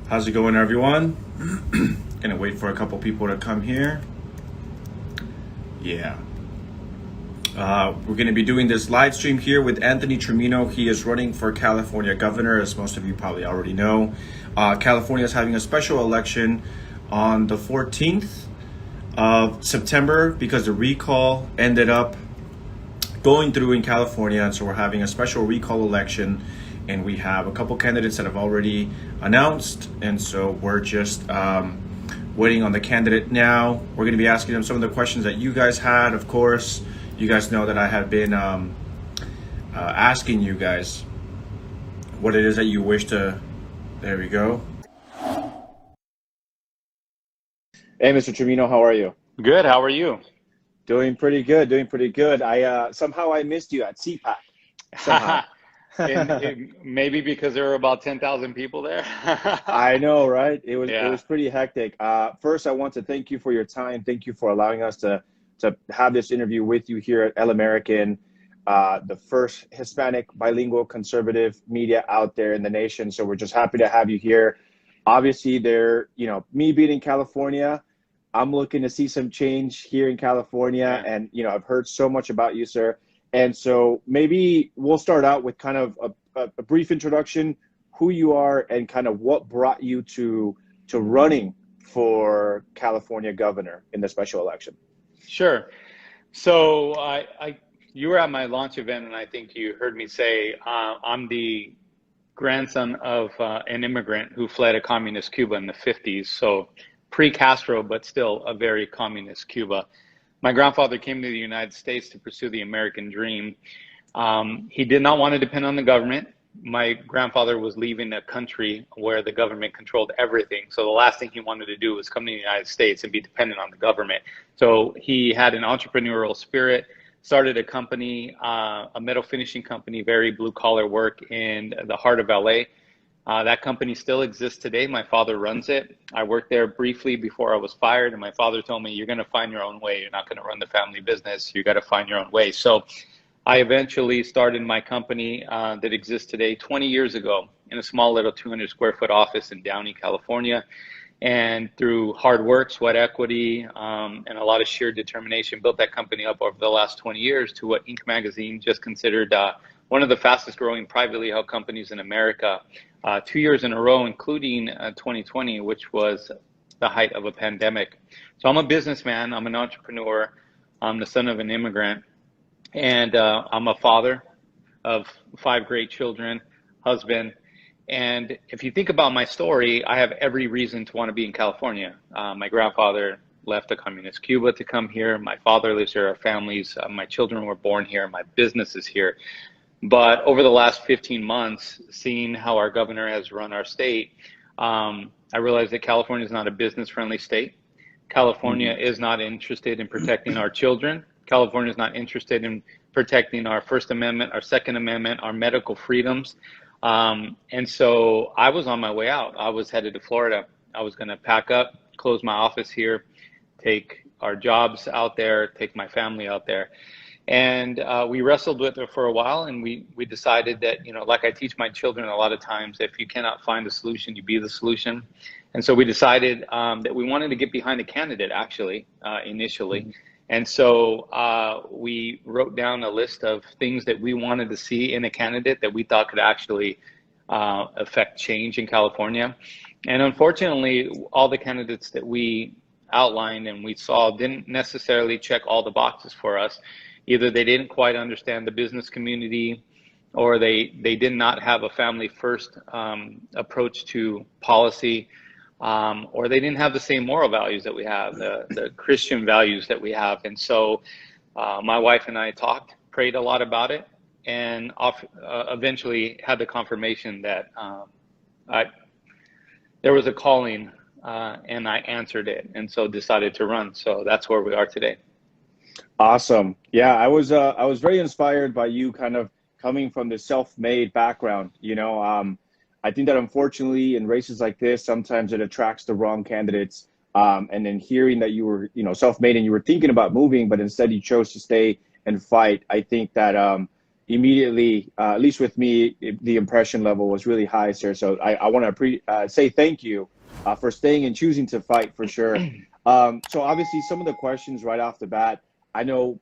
How's it going, everyone? Gonna wait for a couple people to come here. Yeah. We're gonna be doing this live stream here with Anthony Trimino. He is running for California governor, as most of you probably already know. California is having a special election on the 14th of September because the recall ended up going through in California, and so we're having a special recall election, and we have a couple candidates that have already announced, and so we're just waiting on the candidate now. We're going to be asking them some of the questions that you guys had. Of course, you guys know that I have been asking you guys what it is that you wish to. There we go. Hey, Mr. Trimino, how are you? Good. How are you? Doing pretty good. Doing pretty good. I somehow I missed you at CPAC. Somehow. Maybe because there were about 10,000 people there. I know, right? It Yeah. was pretty hectic. First, I want to thank you for your time. Thank you for allowing us to have this interview with you here at El American, the first Hispanic bilingual conservative media out there in the nation. So we're just happy to have you here. Obviously, me being in California, I'm looking to see some change here in California, Yeah. and I've heard so much about you, sir. And so maybe we'll start out with kind of a brief introduction, who you are, and kind of what brought you to running for California governor in the special election. Sure. So you were at my launch event, and I think you heard me say I'm the grandson of an immigrant who fled a communist Cuba in the 50s. So pre-Castro, but still a very communist Cuba. My grandfather came to the United States to pursue the American dream. He did not want to depend on the government. My grandfather was leaving a country where the government controlled everything. So the last thing he wanted to do was come to the United States and be dependent on the government. So he had an entrepreneurial spirit, started a company, a metal finishing company, very blue collar work in the heart of LA. That company still exists today. My father runs it. I worked there briefly before I was fired, and my father told me, you're going to find your own way. You're not going to run the family business. You got to find your own way. So I eventually started my company that exists today 20 years ago in a small little 200 square foot office in Downey, California. And through hard work, sweat equity, and a lot of sheer determination, built that company up over the last 20 years to what Inc. magazine just considered one of the fastest growing privately held companies in America. 2 years in a row, including 2020, which was the height of a pandemic. So I'm a businessman, I'm an entrepreneur, I'm the son of an immigrant, and I'm a father of 5 great children, husband. And if you think about my story, I have every reason to want to be in California. My grandfather left a communist Cuba to come here. My father lives here, our families, my children were born here, my business is here. But over the last 15 months, seeing how our governor has run our state, I realized that California is not a business-friendly state. California is not interested in protecting our children. California is not interested in protecting our First Amendment, our Second Amendment, our medical freedoms. And so I was on my way out. I was headed to Florida. I was going to pack up, close my office here, take our jobs out there, take my family out there. And we wrestled with it for a while, and we decided that, like I teach my children a lot of times, if you cannot find a solution, you be the solution. And so we decided that we wanted to get behind a candidate, actually, initially. And so we wrote down a list of things that we wanted to see in a candidate that we thought could actually affect change in California. And unfortunately, all the candidates that we outlined and we saw didn't necessarily check all the boxes for us. Either they didn't quite understand the business community, or they did not have a family first approach to policy, or they didn't have the same moral values that we have, the Christian values that we have. And so my wife and I talked, prayed a lot about it, and eventually had the confirmation that there was a calling, and I answered it, and so decided to run. So that's where we are today. Awesome. Yeah, I was very inspired by you kind of coming from the self-made background. I think that unfortunately in races like this, sometimes it attracts the wrong candidates. And then hearing that you were, self-made and you were thinking about moving, but instead you chose to stay and fight. I think that, immediately, at least with me, the impression level was really high, sir. So I want to say thank you for staying and choosing to fight for sure. So obviously, some of the questions right off the bat, I know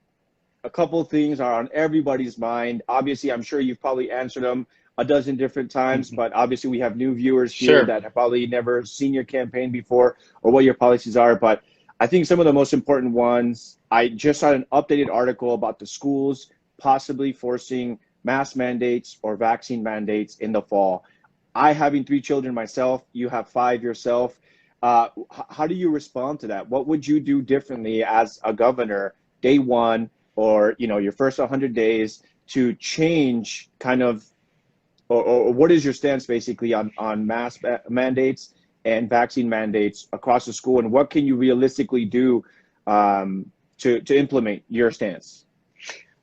a couple of things are on everybody's mind. Obviously, I'm sure you've probably answered them a dozen different times, but obviously we have new viewers here Sure. that have probably never seen your campaign before or what your policies are. But I think some of the most important ones, I just saw an updated article about the schools possibly forcing mask mandates or vaccine mandates in the fall. I, having 3 children myself, you have 5 yourself. How do you respond to that? What would you do differently as a governor day one, or your first 100 days, to change kind of, or what is your stance basically on mask mandates and vaccine mandates across the school, and what can you realistically do to implement your stance?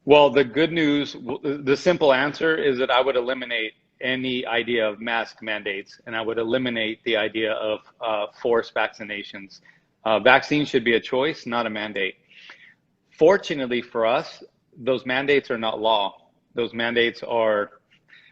Well, the good news, the simple answer is that I would eliminate any idea of mask mandates, and I would eliminate the idea of forced vaccinations. Vaccines should be a choice, not a mandate. Fortunately for us, those mandates are not law. Those mandates are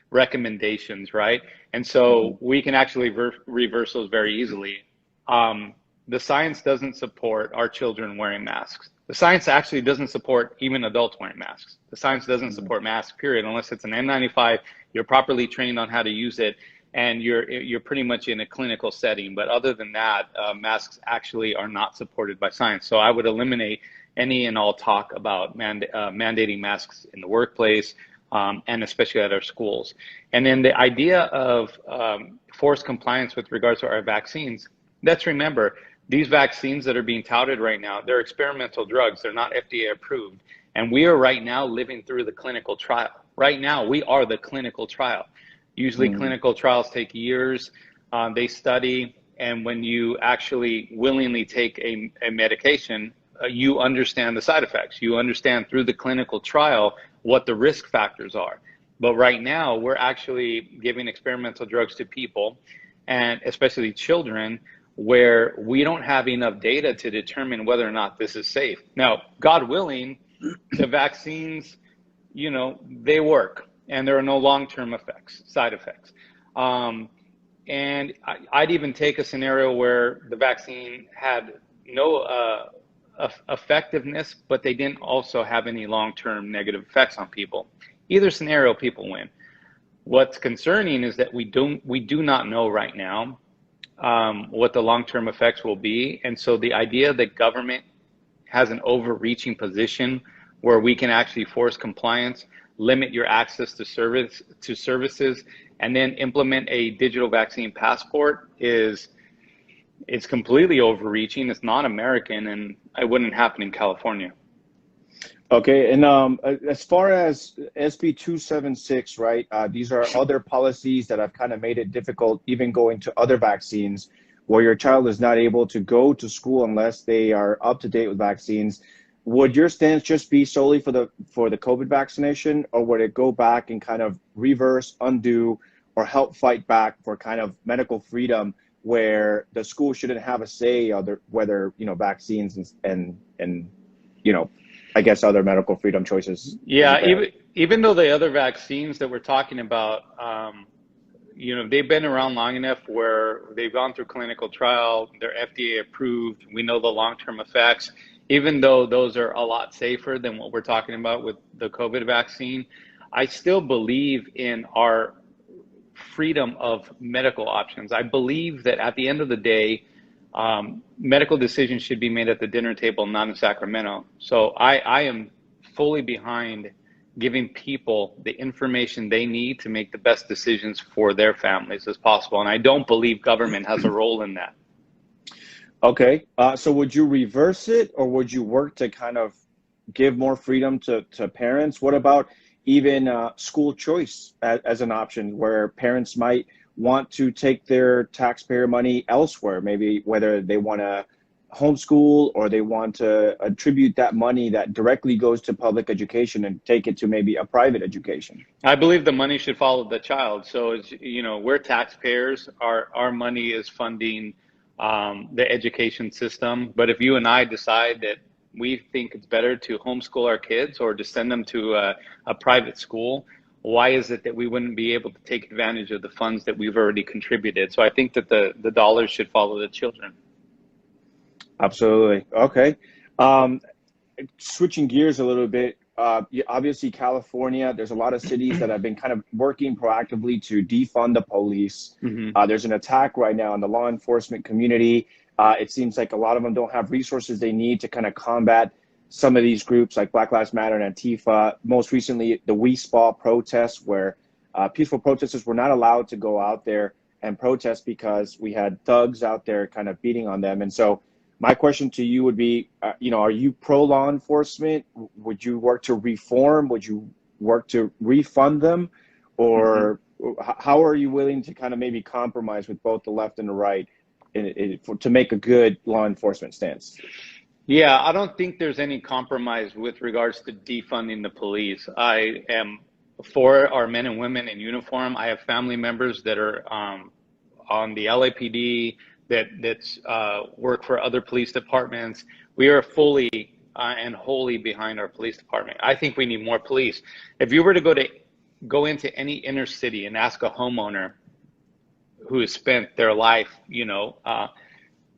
recommendations, right? And so we can actually reverse those very easily. The science doesn't support our children wearing masks. The science actually doesn't support even adults wearing masks. The science doesn't support masks, period, unless it's an N95, you're properly trained on how to use it, and you're pretty much in a clinical setting. But other than that, masks actually are not supported by science. So I would eliminate any and all talk about mandating masks in the workplace, and especially at our schools. And then the idea of forced compliance with regards to our vaccines, let's remember, these vaccines that are being touted right now, they're experimental drugs. They're not FDA approved. And we are right now living through the clinical trial. Right now, we are the clinical trial. Usually clinical trials take years. They study. And when you actually willingly take a medication, you understand the side effects. You understand through the clinical trial what the risk factors are. But right now, we're actually giving experimental drugs to people, and especially children, where we don't have enough data to determine whether or not this is safe. Now, God willing, the vaccines, they work, and there are no long-term side effects. And I'd even take a scenario where the vaccine had no effectiveness, but they didn't also have any long-term negative effects on people. Either scenario, people win. What's concerning is that we do not know right now what the long-term effects will be. And so the idea that government has an overreaching position where we can actually force compliance, limit your access to services, and then implement a digital vaccine passport it's completely overreaching. It's not American, and it wouldn't happen in California. Okay, and as far as SB 276, right? These are other policies that have kind of made it difficult, even going to other vaccines, where your child is not able to go to school unless they are up to date with vaccines. Would your stance just be solely for the COVID vaccination, or would it go back and kind of reverse, undo, or help fight back for kind of medical freedom, where the school shouldn't have a say whether vaccines and I guess other medical freedom choices? Yeah, even though the other vaccines that we're talking about, they've been around long enough where they've gone through clinical trial, they're FDA approved, we know the long-term effects. Even though those are a lot safer than what we're talking about with the COVID vaccine, I still believe in our freedom of medical options. I believe that at the end of the day, medical decisions should be made at the dinner table, not in Sacramento. So I am fully behind giving people the information they need to make the best decisions for their families as possible. And I don't believe government has a role in that. Okay, so would you reverse it, or would you work to kind of give more freedom to parents? What about even school choice as an option, where parents might want to take their taxpayer money elsewhere, maybe whether they want to homeschool or they want to attribute that money that directly goes to public education and take it to maybe a private education? I believe the money should follow the child. So it's, we're taxpayers, our money is funding the education system. But if you and I decide that we think it's better to homeschool our kids or to send them to a private school, why is it that we wouldn't be able to take advantage of the funds that we've already contributed? So I think that the dollars should follow the children. Absolutely. Okay. Switching gears a little bit, obviously California, there's a lot of cities that have been kind of working proactively to defund the police. There's an attack right now on the law enforcement community. It seems like a lot of them don't have resources they need to kind of combat some of these groups like Black Lives Matter and Antifa. Most recently, the We Spa protests, where peaceful protesters were not allowed to go out there and protest because we had thugs out there kind of beating on them. And so my question to you would be, are you pro law enforcement? Would you work to reform? Would you work to refund them? Or how are you willing to kind of maybe compromise with both the left and the right to make a good law enforcement stance? Yeah, I don't think there's any compromise with regards to defunding the police. I am for our men and women in uniform. I have family members that are on the LAPD, that's work for other police departments. We are fully and wholly behind our police department. I think we need more police. If you were to go into any inner city and ask a homeowner who has spent their life,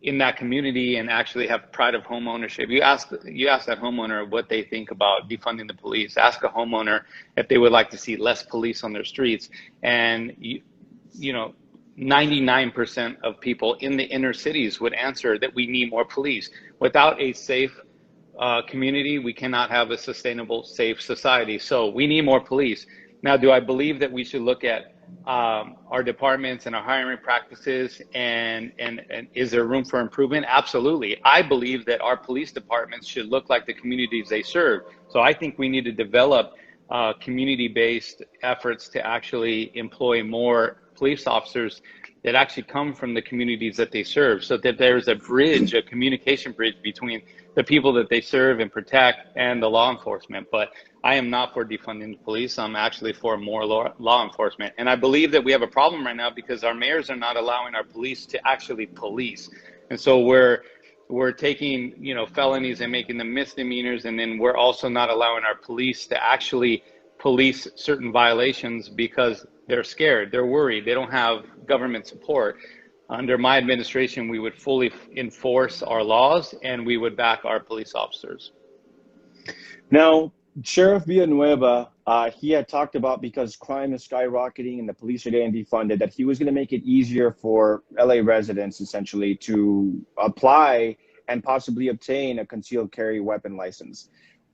in that community and actually have pride of home ownership, you ask that homeowner what they think about defunding the police. Ask a homeowner if they would like to see less police on their streets, and 99% of people in the inner cities would answer that we need more police. Without a safe community, we cannot have a sustainable, safe society. So we need more police. Now, do I believe that we should look at our departments and our hiring practices and is there room for improvement? Absolutely. I believe that our police departments should look like the communities they serve. So I think we need to develop community-based efforts to actually employ more police officers that actually come from the communities that they serve, so that there's a bridge, a communication bridge between the people that they serve and protect and the law enforcement. But I am not for defunding the police. I'm actually for more law enforcement. And I believe that we have a problem right now because our mayors are not allowing our police to actually police. And so we're taking, felonies and making them misdemeanors. And then we're also not allowing our police to actually police certain violations because they're scared, they're worried, they don't have government support. Under my administration, we would fully enforce our laws and we would back our police officers. Now, Sheriff Villanueva, he had talked about, because crime is skyrocketing and the police are getting defunded, that he was going to make it easier for LA residents essentially to apply and possibly obtain a concealed carry weapon license.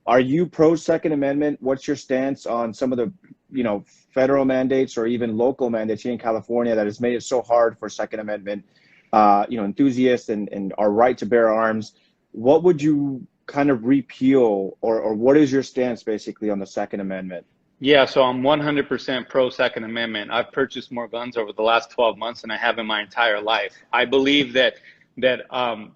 Are you pro Second Amendment? What's your stance on some of the, federal mandates or even local mandates here in California that has made it so hard for Second Amendment, enthusiasts and our right to bear arms? What would you kind of repeal, or what is your stance basically on the Second Amendment? Yeah, so I'm 100% pro Second Amendment. I've purchased more guns over the last 12 months than I have in my entire life. I believe that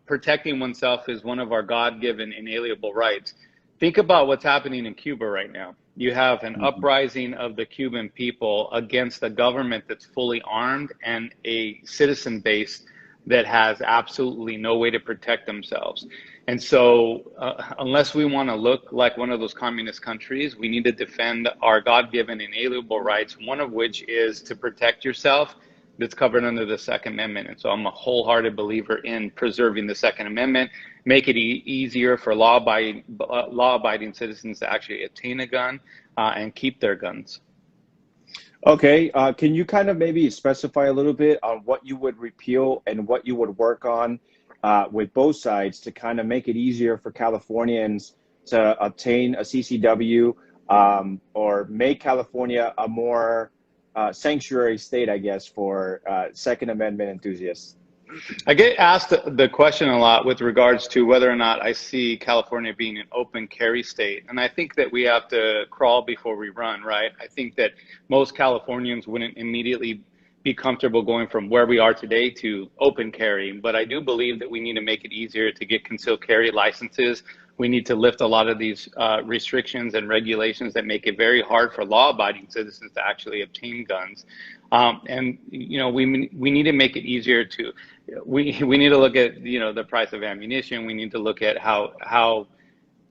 protecting oneself is one of our God-given inalienable rights. Think about what's happening in Cuba right now. You have an uprising of the Cuban people against a government that's fully armed and a citizen base that has absolutely no way to protect themselves. And so unless we want to look like one of those communist countries, we need to defend our God-given inalienable rights, one of which is to protect yourself, that's covered under the Second Amendment. And so I'm a wholehearted believer in preserving the Second Amendment, make it easier for law-abiding citizens to actually obtain a gun and keep their guns. Okay, can you kind of maybe specify a little bit on what you would repeal and what you would work on with both sides to kind of make it easier for Californians to obtain a CCW, or make California a more sanctuary state, I guess, for Second Amendment enthusiasts? I get asked the question a lot with regards to whether or not I see California being an open carry state. And I think that we have to crawl before we run, right? I think that most Californians wouldn't immediately be comfortable going from where we are today to open carry. But I do believe that we need to make it easier to get concealed carry licenses. We need to lift a lot of these restrictions and regulations that make it very hard for law-abiding citizens to actually obtain guns. And we need to make it easier we need to look at the price of ammunition. We need to look at how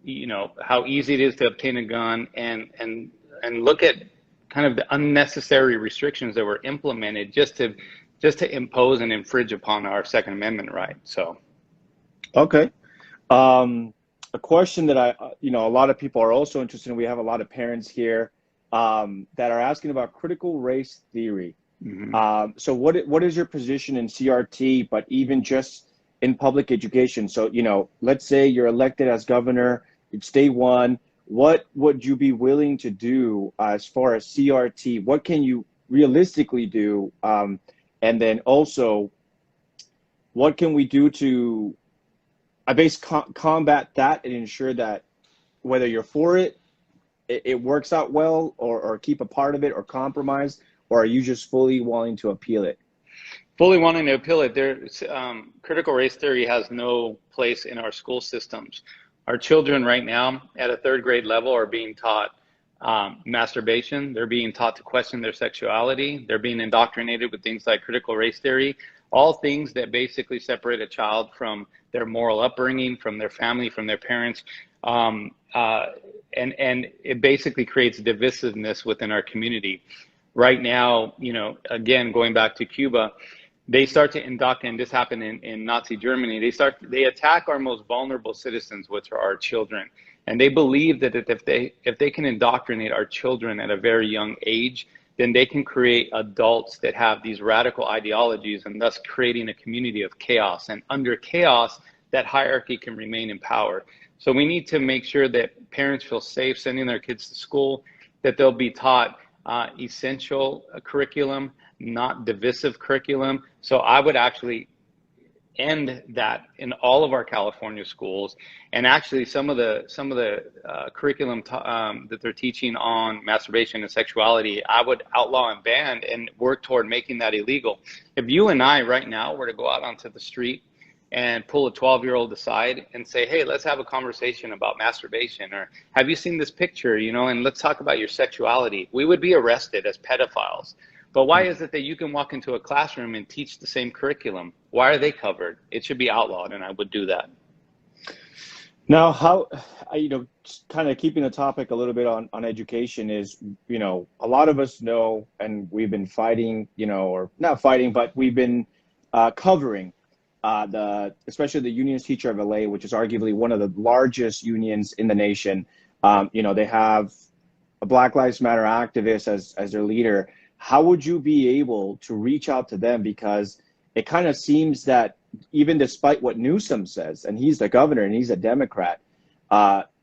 you know, how easy it is to obtain a gun, and look at kind of the unnecessary restrictions that were implemented just to impose and infringe upon our Second Amendment right. So, Okay. A question that a lot of people are also interested in. We have a lot of parents here that are asking about critical race theory. So what is your position in CRT, but even just in public education? So, let's say you're elected as governor, it's day one. What would you be willing to do as far as CRT? What can you realistically do? And then also, what can we do to combat that and ensure that whether you're for it, it works out well, or keep a part of it, or compromise, or are you just fully wanting to appeal it? Fully wanting to appeal it. Critical race theory has no place in our school systems. Our children right now at a third grade level are being taught masturbation. They're being taught to question their sexuality. They're being indoctrinated with things like critical race theory, all things that basically separate a child from their moral upbringing, from their family, from their parents. And it basically creates divisiveness within our community. Right now, again, going back to Cuba, they start to indoctrinate, and this happened in Nazi Germany. They attack our most vulnerable citizens, which are our children. And they believe that if they can indoctrinate our children at a very young age, then they can create adults that have these radical ideologies, and thus creating a community of chaos. And under chaos, that hierarchy can remain in power. So we need to make sure that parents feel safe sending their kids to school, that they'll be taught essential curriculum, not divisive curriculum. So I would actually end that in all of our California schools. And actually some of the curriculum that they're teaching on masturbation and sexuality, I would outlaw and ban and work toward making that illegal. If you and I right now were to go out onto the street and pull a 12-year-old aside and say, hey, let's have a conversation about masturbation, or have you seen this picture, and let's talk about your sexuality, we would be arrested as pedophiles. But why is it that you can walk into a classroom and teach the same curriculum? Why are they covered? It should be outlawed, and I would do that. Now, how, kind of keeping the topic a little bit on education is, a lot of us know, and we've been fighting, or not fighting, but we've been covering especially the Unionist Teacher of LA, which is arguably one of the largest unions in the nation. They have a Black Lives Matter activist as their leader. How would you be able to reach out to them? Because it kind of seems that even despite what Newsom says, and he's the governor and he's a Democrat,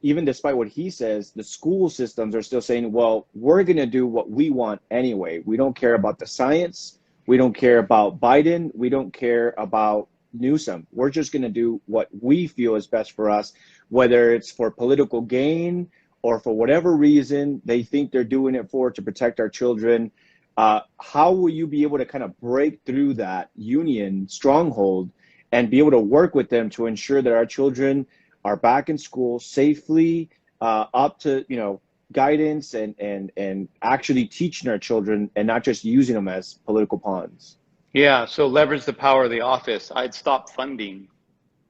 even despite what he says, the school systems are still saying, well, we're going to do what we want anyway. We don't care about the science. We don't care about Biden. We don't care about Newsom. We're just going to do what we feel is best for us, whether it's for political gain or for whatever reason they think they're doing it to protect our children. How will you be able to kind of break through that union stronghold and be able to work with them to ensure that our children are back in school safely, up to, guidance and actually teaching our children and not just using them as political pawns? Yeah, so leverage the power of the office. I'd stop funding.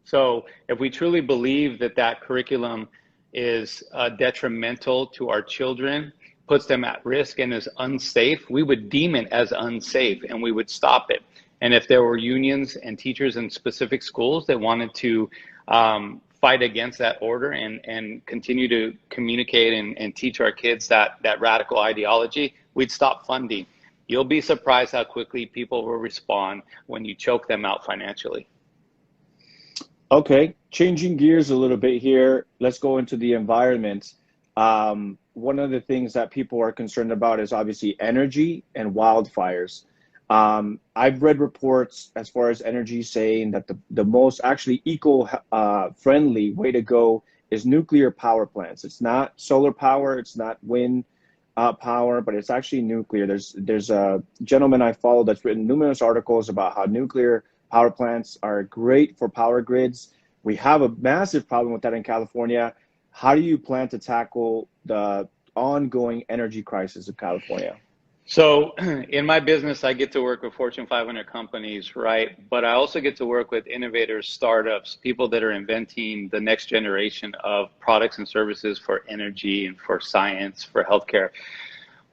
So if we truly believe that curriculum is detrimental to our children, puts them at risk, and is unsafe, we would deem it as unsafe and we would stop it. And if there were unions and teachers in specific schools that wanted to fight against that order and continue to communicate and teach our kids that radical ideology, we'd stop funding. You'll be surprised how quickly people will respond when you choke them out financially. Okay, changing gears a little bit here. Let's go into the environment. One of the things that people are concerned about is obviously energy and wildfires. I've read reports as far as energy saying that the most actually eco-friendly way to go is nuclear power plants. It's not solar power, it's not wind power, but it's actually nuclear. There's a gentleman I follow that's written numerous articles about how nuclear power plants are great for power grids. We have a massive problem with that in California. How do you plan to tackle the ongoing energy crisis of California? So in my business, I get to work with Fortune 500 companies, right? But I also get to work with innovators, startups, people that are inventing the next generation of products and services for energy and for science, for healthcare.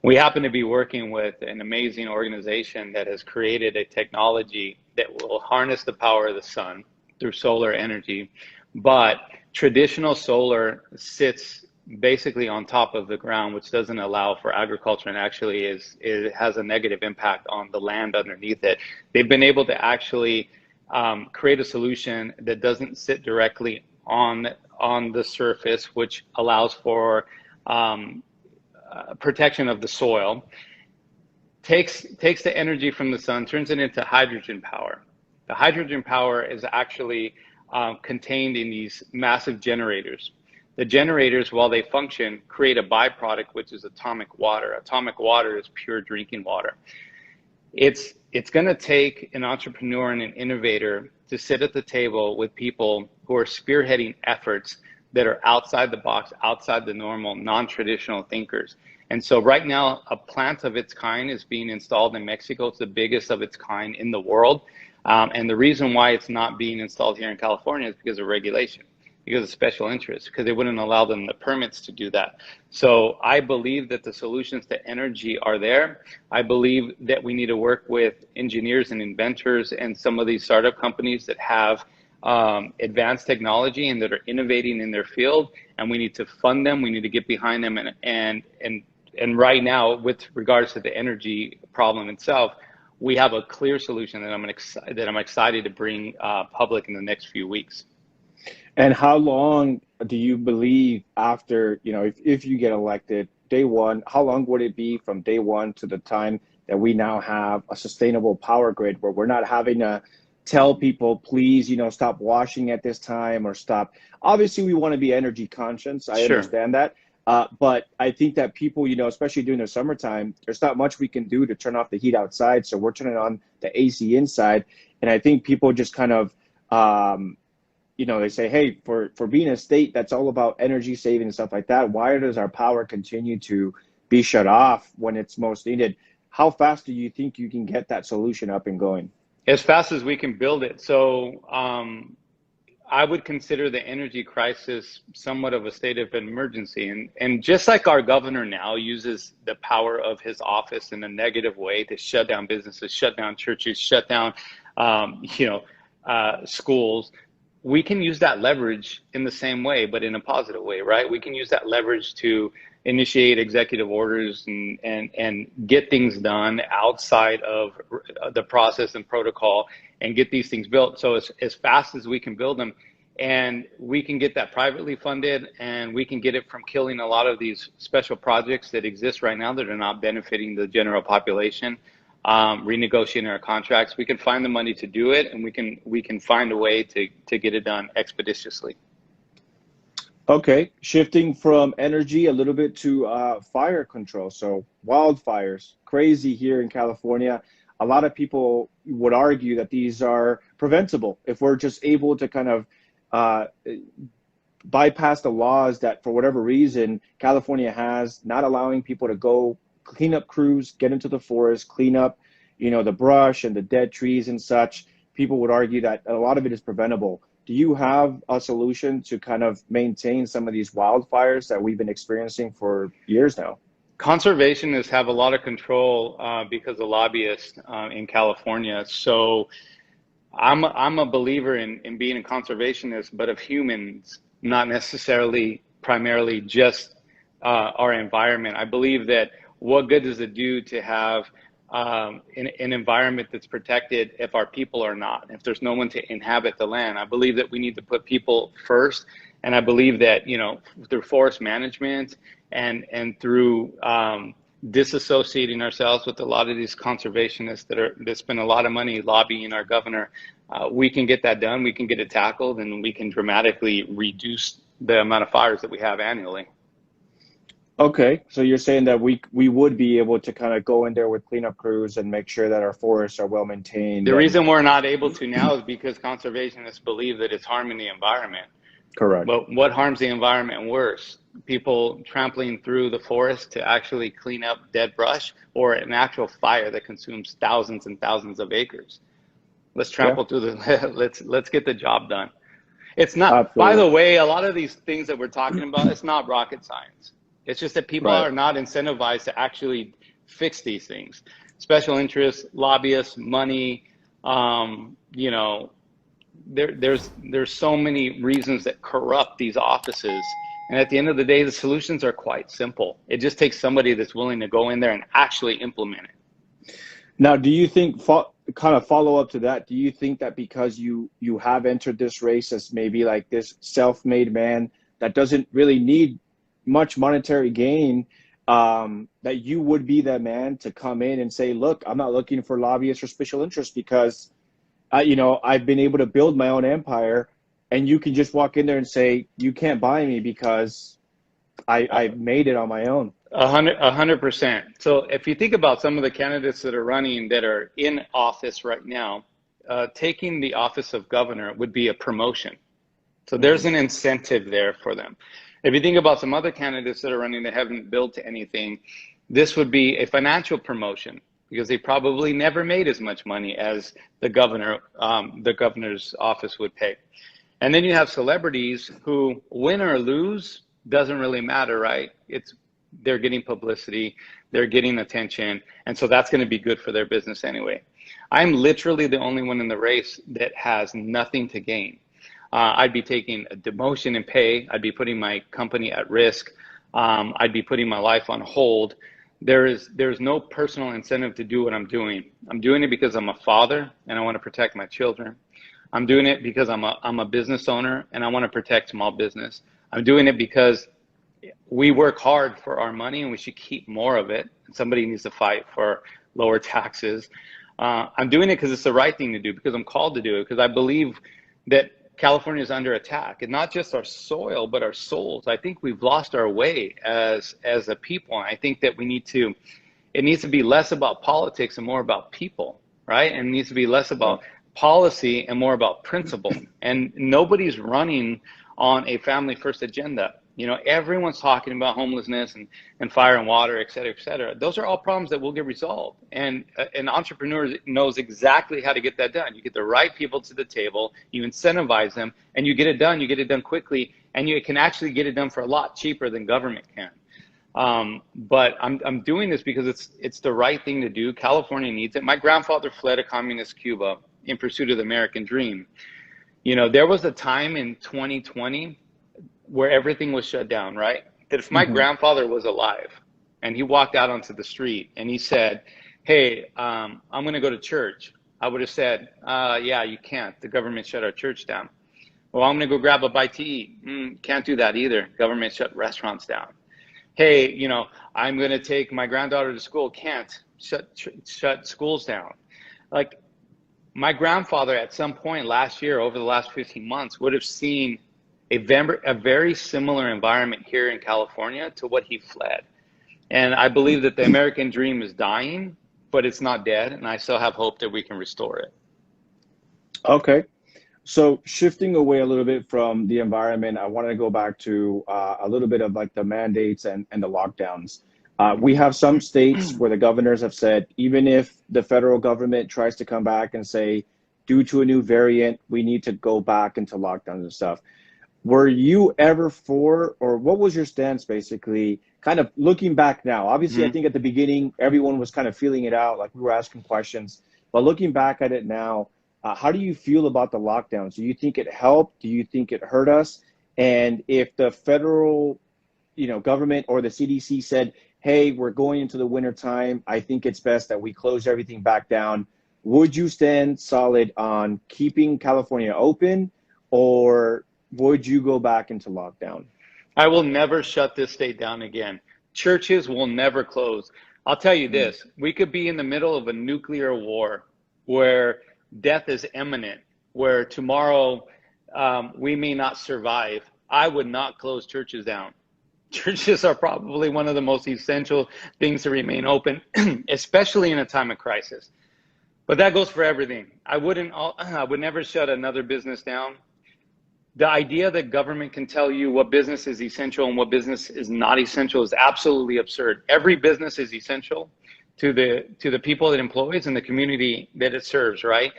We happen to be working with an amazing organization that has created a technology that will harness the power of the sun through solar energy, but traditional solar sits basically on top of the ground, which doesn't allow for agriculture and actually it has a negative impact on the land underneath it. They've been able to actually create a solution that doesn't sit directly on the surface, which allows for protection of the soil, takes the energy from the sun, turns it into hydrogen power. The hydrogen power is actually contained in these massive generators. The generators, while they function, create a byproduct, which is atomic water. Atomic water is pure drinking water. It's going to take an entrepreneur and an innovator to sit at the table with people who are spearheading efforts that are outside the box, outside the normal, non-traditional thinkers. And so right now, a plant of its kind is being installed in Mexico. It's the biggest of its kind in the world. And the reason why it's not being installed here in California is because of regulation, because of special interests, because they wouldn't allow them the permits to do that. So I believe that the solutions to energy are there. I believe that we need to work with engineers and inventors and some of these startup companies that have advanced technology and that are innovating in their field, and we need to fund them. We need to get behind them. And right now, with regards to the energy problem itself, we have a clear solution that I'm excited to bring public in the next few weeks. And how long do you believe after, if you get elected, day one, how long would it be from day one to the time that we now have a sustainable power grid where we're not having to tell people, please, stop washing at this time or stop. Obviously, we want to be energy conscious. I understand that. But I think that people, especially during the summertime, there's not much we can do to turn off the heat outside. So we're turning on the AC inside. And I think people just kind of, they say, hey, for being a state that's all about energy saving and stuff like that, why does our power continue to be shut off when it's most needed? How fast do you think you can get that solution up and going? As fast as we can build it. So I would consider the energy crisis somewhat of a state of emergency. And just like our governor now uses the power of his office in a negative way to shut down businesses, shut down churches, shut down, schools, we can use that leverage in the same way, but in a positive way, right? We can use that leverage to initiate executive orders and get things done outside of the process and protocol and get these things built. So as fast as we can build them, and we can get that privately funded, and we can get it from killing a lot of these special projects that exist right now that are not benefiting the general population, renegotiating our contracts. We can find the money to do it, and we can find a way to get it done expeditiously. Okay, shifting from energy a little bit to fire control. So wildfires, crazy here in California. A lot of people would argue that these are preventable if we're just able to kind of bypass the laws that, for whatever reason, California has, not allowing people to go clean up crews, get into the forest, clean up, the brush and the dead trees and such. People would argue that a lot of it is preventable. Do you have a solution to kind of maintain some of these wildfires that we've been experiencing for years now? Conservationists have a lot of control because of lobbyists in California. So I'm a believer in being a conservationist, but of humans, not necessarily primarily just our environment. I believe that what good does it do to have an environment that's protected if our people are not, if there's no one to inhabit the land? I believe that we need to put people first. And I believe that, through forest management and through disassociating ourselves with a lot of these conservationists that spend a lot of money lobbying our governor, we can get that done. We can get it tackled, and we can dramatically reduce the amount of fires that we have annually. Okay, so you're saying that we would be able to kind of go in there with cleanup crews and make sure that our forests are well maintained. The reason we're not able to now is because conservationists believe that it's harming the environment. Correct. But what harms the environment worse? People trampling through the forest to actually clean up dead brush, or an actual fire that consumes thousands and thousands of acres? Let's Yeah, trample through the let's get the job done. It's not, by absolutely. the way, a lot of these things that we're talking about, it's not rocket science. It's just that people Right. are not incentivized to actually fix these things. Special interests, lobbyists, money, you know, there's so many reasons that corrupt these offices. And at the end of the day, the solutions are quite simple. It just takes somebody that's willing to go in there and actually implement it. Now, do you think, kind of follow up to that, do you think that because you have entered this race as maybe like this self-made man that doesn't really need much monetary gain, that you would be that man to come in and say, look, I'm not looking for lobbyists or special interests because, you know, I've been able to build my own empire, and you can just walk in there and say, you can't buy me because I made it on my own. 100%. So if you think about some of the candidates that are running that are in office right now, taking the office of governor would be a promotion. So there's an incentive there for them. If you think about some other candidates that are running that haven't built anything, this would be a financial promotion because they probably never made as much money as the governor's office would pay. And then you have celebrities who, win or lose, doesn't really matter, right? They're getting publicity, they're getting attention, and so that's going to be good for their business anyway. I'm literally the only one in the race that has nothing to gain. I'd be taking a demotion in pay. I'd be putting my company at risk. I'd be putting my life on hold. There's no personal incentive to do what I'm doing. I'm doing it because I'm a father and I want to protect my children. I'm doing it because I'm a business owner and I want to protect small business. I'm doing it because we work hard for our money and we should keep more of it. Somebody needs to fight for lower taxes. I'm doing it because it's the right thing to do, because I'm called to do it, because I believe that California is under attack, and not just our soil, but our souls. I think we've lost our way as a people. And I think that it needs to be less about politics and more about people, right? And it needs to be less about policy and more about principle. And nobody's running on a family first agenda. You know, everyone's talking about homelessness and fire and water, et cetera, et cetera. Those are all problems that will get resolved. And an entrepreneur knows exactly how to get that done. You get the right people to the table, you incentivize them, and you get it done. You get it done quickly, and you can actually get it done for a lot cheaper than government can. But I'm doing this because it's the right thing to do. California needs it. My grandfather fled a communist Cuba in pursuit of the American dream. You know, there was a time in 2020 where everything was shut down, right? That if my grandfather was alive and he walked out onto the street and he said, hey, I'm going to go to church, I would have said, yeah, you can't. The government shut our church down. Well, I'm going to go grab a bite to eat. Can't do that either. Government shut restaurants down. Hey, you know, I'm going to take my granddaughter to school. Can't. Shut schools down. Like, my grandfather at some point last year, over the last 15 months, would have seen a very similar environment here in California to what he fled. And I believe that the American dream is dying, but it's not dead. And I still have hope that we can restore it. Okay. So shifting away a little bit from the environment, I wanted to go back to a little bit of like the mandates and the lockdowns. We have some states where the governors have said, even if the federal government tries to come back and say, due to a new variant, we need to go back into lockdowns and stuff. Were you ever for, or what was your stance basically, kind of looking back now? Obviously, I think at the beginning, everyone was kind of feeling it out, like we were asking questions. But looking back at it now, how do you feel about the lockdowns? Do you think it helped? Do you think it hurt us? And if the federal, government or the CDC said, hey, we're going into the winter time, I think it's best that we close everything back down, would you stand solid on keeping California open, or would you go back into lockdown? I will never shut this state down again. Churches will never close. I'll tell you this, we could be in the middle of a nuclear war where death is imminent, where tomorrow we may not survive. I would not close churches down. Churches are probably one of the most essential things to remain open, especially in a time of crisis. But that goes for everything. I would never shut another business down. the idea that government can tell you what business is essential and what business is not essential is absolutely absurd. Every business is essential to the people it employs and the community that it serves, right?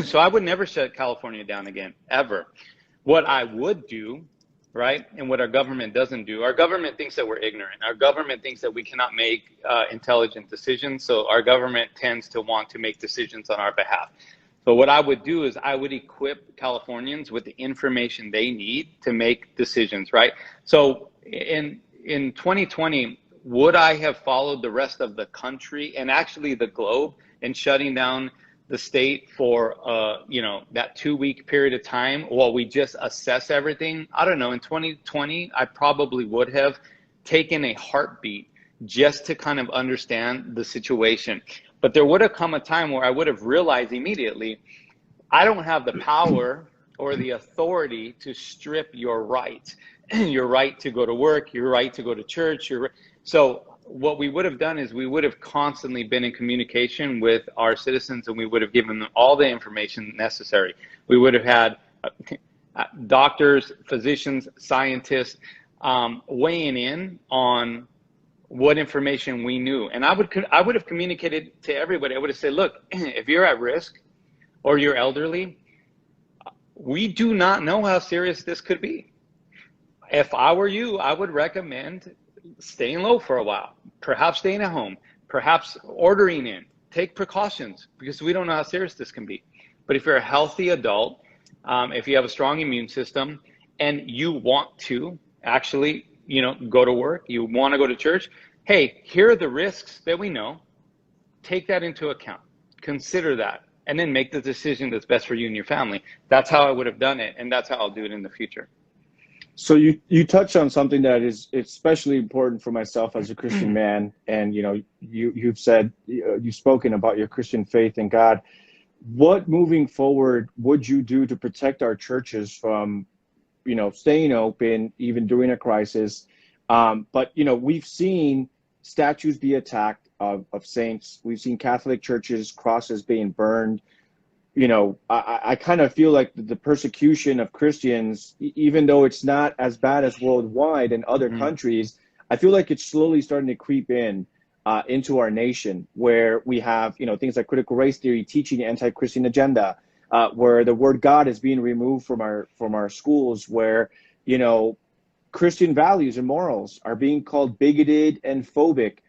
So I would never shut California down again, ever. What I would do, right, and what our government doesn't do, our government thinks that we're ignorant. Our government thinks that we cannot make intelligent decisions. So our government tends to want to make decisions on our behalf. But what I would do is I would equip Californians with the information they need to make decisions, right? So in 2020, would I have followed the rest of the country and actually the globe in shutting down the state for that 2-week period of time while we just assess everything? I don't know. In 2020, I probably would have taken a heartbeat just to kind of understand the situation. But there would have come a time where I would have realized immediately, I don't have the power or the authority to strip your right, your right to go to work, your right to go to church. So what we would have done is we would have constantly been in communication with our citizens, and we would have given them all the information necessary. We would have had doctors, physicians, scientists weighing in on what information we knew. And I would have communicated to everybody. I would have said, look, if you're at risk or you're elderly, we do not know how serious this could be. If I were you, I would recommend staying low for a while, perhaps staying at home, perhaps ordering in, take precautions, because we don't know how serious this can be. But if you're a healthy adult, if you have a strong immune system and you want to actually, go to work, you want to go to church, hey, here are the risks that we know. Take that into account, consider that, and then make the decision that's best for you and your family. That's how I would have done it, and that's how I'll do it in the future. So you touched on something that is especially important for myself as a Christian man, and you've spoken about your Christian faith in God. What moving forward would you do to protect our churches from, staying open even during a crisis? But we've seen statues be attacked of saints. We've seen Catholic churches, crosses being burned. I kind of feel like the persecution of Christians, even though it's not as bad as worldwide in other countries, I feel like it's slowly starting to creep in into our nation, where we have, things like critical race theory teaching the anti-Christian agenda, where the word God is being removed from our schools, where, Christian values and morals are being called bigoted and phobic.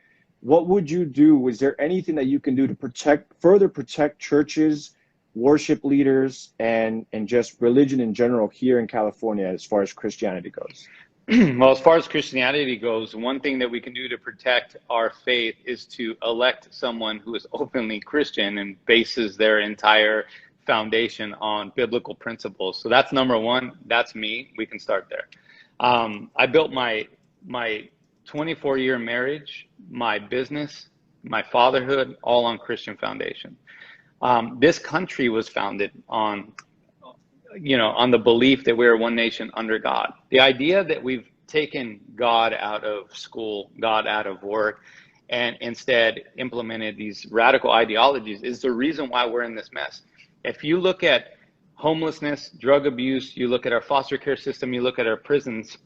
What would you do? Is there anything that you can do to further protect churches, worship leaders, and just religion in general here in California as far as Christianity goes? Well, as far as Christianity goes, one thing that we can do to protect our faith is to elect someone who is openly Christian and bases their entire foundation on biblical principles. So that's number one. That's me. We can start there. I built my 24-year marriage, my business, my fatherhood, all on Christian foundation. This country was founded on the belief that we are one nation under God. The idea that we've taken God out of school, God out of work, and instead implemented these radical ideologies is the reason why we're in this mess. If you look at homelessness, drug abuse, you look at our foster care system, you look at our prisons,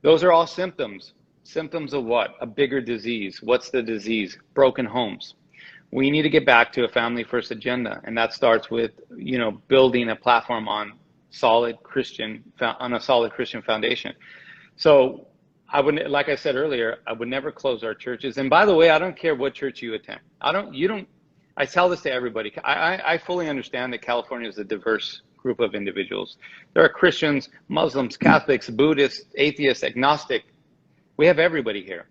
those are all symptoms. Symptoms of what? A bigger disease. What's the disease? Broken homes. We need to get back to a family first agenda, and that starts with building a platform on a solid Christian foundation. So I would, like I said earlier, I would never close our churches. And by the way, I don't care what church you attend. I tell this to everybody. I fully understand that California is a diverse group of individuals. There are Christians, Muslims, Catholics, Buddhists, atheists, agnostic. We have everybody here.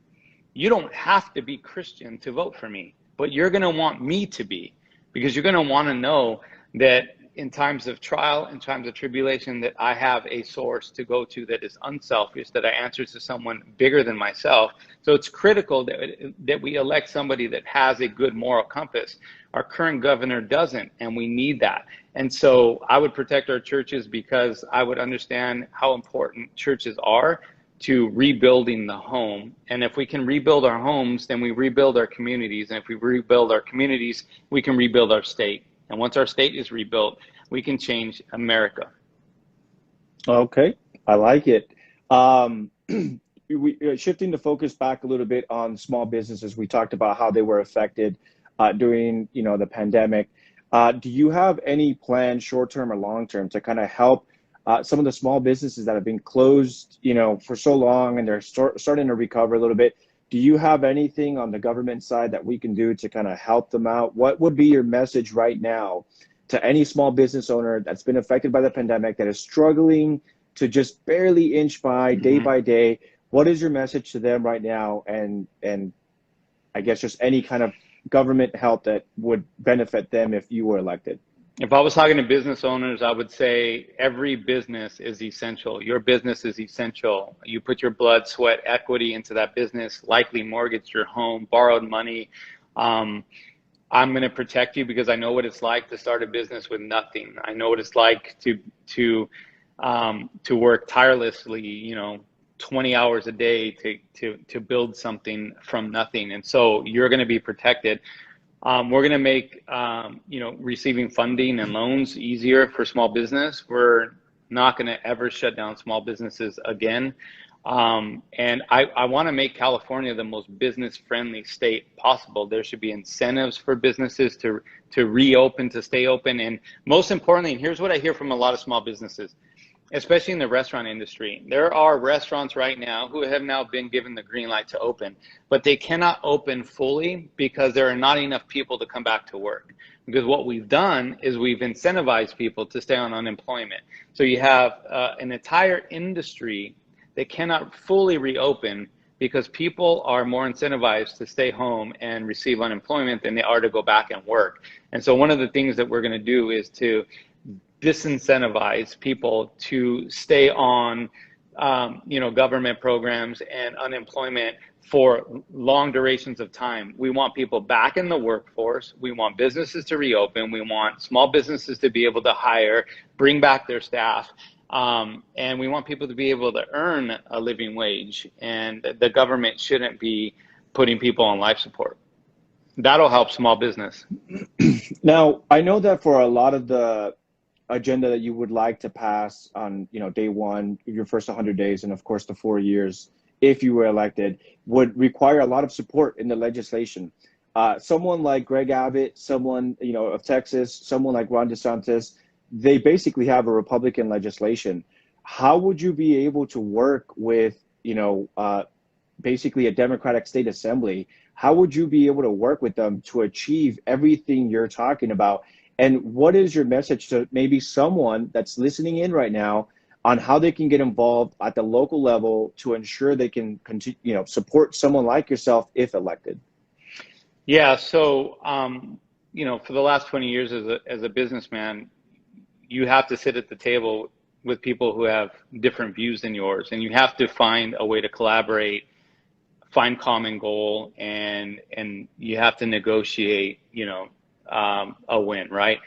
You don't have to be Christian to vote for me, but you're going to want me to be, because you're going to want to know that in times of trial, in times of tribulation, that I have a source to go to that is unselfish, that I answer to someone bigger than myself. So it's critical that we elect somebody that has a good moral compass. Our current governor doesn't, and we need that. And so I would protect our churches, because I would understand how important churches are to rebuilding the home. And if we can rebuild our homes, then we rebuild our communities. And if we rebuild our communities, we can rebuild our state. And once our state is rebuilt, we can change America. Okay, I like it. Shifting the focus back a little bit on small businesses, we talked about how they were affected during, the pandemic. Do you have any plans, short term or long term, to kind of help some of the small businesses that have been closed, for so long, and they're starting to recover a little bit? Do you have anything on the government side that we can do to kind of help them out? What would be your message right now to any small business owner that's been affected by the pandemic, that is struggling to just barely inch Mhm. by day? What is your message to them right now? And I guess just any kind of government help that would benefit them if you were elected. If I was talking to business owners, I would say every business is essential. Your business is essential. You put your blood, sweat, equity into that business, likely mortgaged your home, borrowed money. Um, I'm going to protect you because I know what it's like to start a business with nothing. I know what it's like to work tirelessly, 20 hours a day to build something from nothing. And so you're going to be protected. We're going to make, receiving funding and loans easier for small business. We're not going to ever shut down small businesses again. And I want to make California the most business friendly state possible. There should be incentives for businesses to reopen, to stay open. And most importantly, and here's what I hear from a lot of small businesses, especially in the restaurant industry. There are restaurants right now who have now been given the green light to open, but they cannot open fully because there are not enough people to come back to work. Because what we've done is we've incentivized people to stay on unemployment. So you have an entire industry that cannot fully reopen because people are more incentivized to stay home and receive unemployment than they are to go back and work. And so one of the things that we're going to do is to disincentivize people to stay on, government programs and unemployment for long durations of time. We want people back in the workforce. We want businesses to reopen. We want small businesses to be able to hire, bring back their staff. And we want people to be able to earn a living wage. And the government shouldn't be putting people on life support. That'll help small business. Now, I know that for a lot of the agenda that you would like to pass on, day one, your first 100 days, and of course the 4 years, if you were elected, would require a lot of support in the legislation. Someone like Greg Abbott, someone, of Texas, someone like Ron DeSantis, they basically have a Republican legislation. How would you be able to work with, basically a Democratic state assembly? How would you be able to work with them to achieve everything you're talking about? And what is your message to maybe someone that's listening in right now on how they can get involved at the local level to ensure they can continue, support someone like yourself if elected? Yeah. So, for the last 20 years as a businessman, you have to sit at the table with people who have different views than yours, and you have to find a way to collaborate, find common goal, and you have to negotiate, a win, right?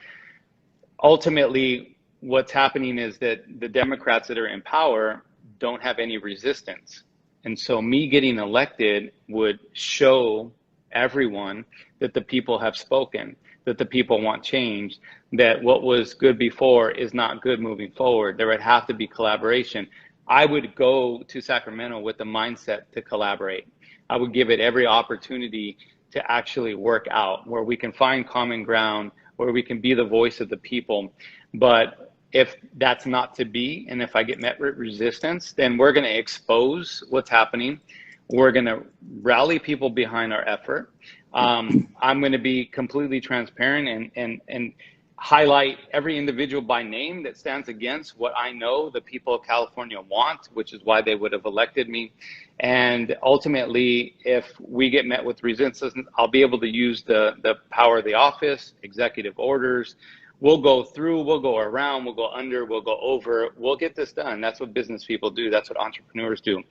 Ultimately, what's happening is that the Democrats that are in power don't have any resistance. And so me getting elected would show everyone that the people have spoken, that the people want change, that what was good before is not good moving forward. There would have to be collaboration. I would go to Sacramento with the mindset to collaborate. I would give it every opportunity to actually work out where we can find common ground, where we can be the voice of the people. But if that's not to be, and if I get met with resistance, then we're going to expose what's happening. We're going to rally people behind our effort. I'm going to be completely transparent and highlight every individual by name that stands against what I know the people of California want, which is why they would have elected me. And ultimately, if we get met with resistance, I'll be able to use the power of the office, executive orders. We'll go through, we'll go around, we'll go under, we'll go over, we'll get this done. That's what business people do. That's what entrepreneurs do.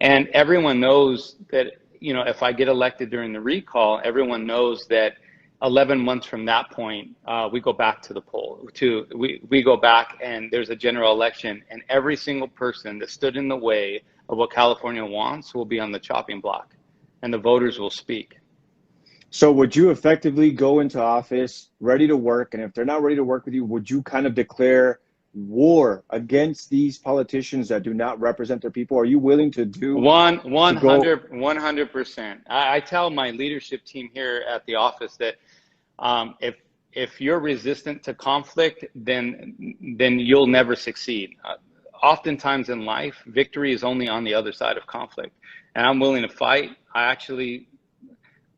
And everyone knows that, if I get elected during the recall, everyone knows that 11 months from that point, we go back to the poll. We go back and there's a general election, and every single person that stood in the way of what California wants will be on the chopping block, and the voters will speak. So would you effectively go into office ready to work? And if they're not ready to work with you, would you kind of declare war against these politicians that do not represent their people? Are you willing to do 100%? I tell my leadership team here at the office that if you're resistant to conflict, then you'll never succeed. Oftentimes in life, victory is only on the other side of conflict, and I'm willing to fight. I actually